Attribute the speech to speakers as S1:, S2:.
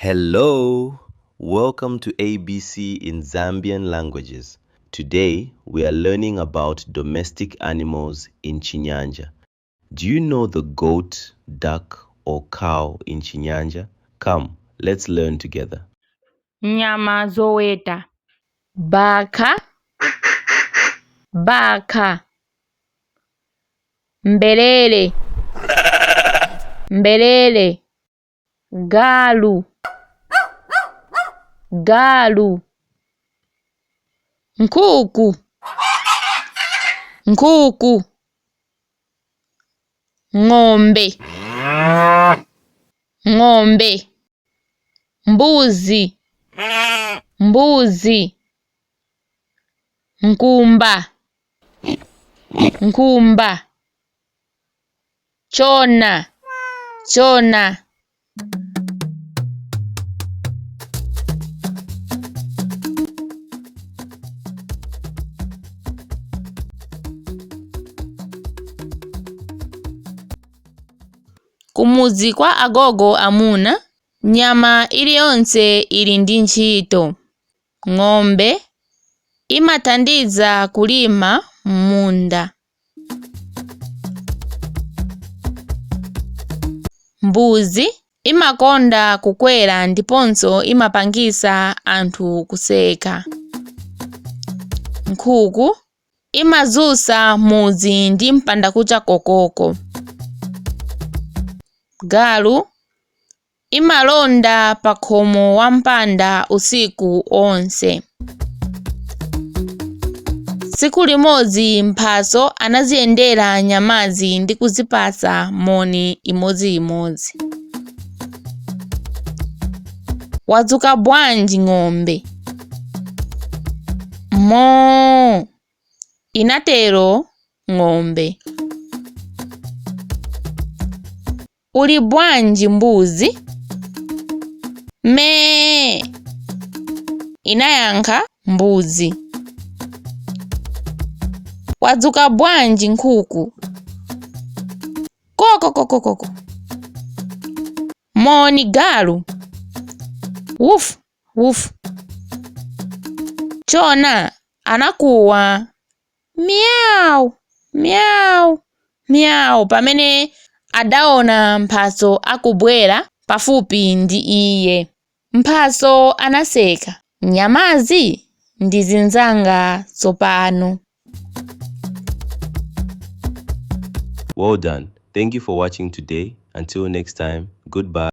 S1: Hello, welcome to ABC in Zambian languages. Today we are learning about domestic animals in Chinyanja. Do you know the goat, duck, or cow in Chinyanja? Come, let's learn together.
S2: Nyama zoweta. Baka, baka. Mbelele, mbelele. Galu, galu. Nkuku, nkuku. Ng'ombe, ng'ombe. Mbuzi, mbuzi. Nkumba, nkumba. Chona, chona. Kumuzi kwa agogo amuna, nyama iliyonse ili ndi ntchito. Ng'ombe imatandiza kulima munda. Mbuzi imakonda kukwera ndiponso imapangisa anthu kuseka. Nkhuku imazusa muzi ndi mpandakucha kokoko. Galu imalonda pa khomo wa mpanda usiku onse. Tsiku limodzi mphaso anaziyendera nyamazi ndi kuzipasa moni imodziimodzi. Wadzuka bwanji ng'ombe? Moo, inatero ng'ombe. Uli bwanji mbuzi? Mee, inayankha mbuzi. Wadzuka bwanji nkhuku? Kokokokoko. Moni galu. Wuf, wuf. Chona anakuwa miau, miau, miau pamene adaona mphaso akubwera pafupi ndi iye. Mphaso anaseka. Nyamazi ndi zinzanga tsopano.
S1: Well done. Thank you for watching today. Until next time, goodbye.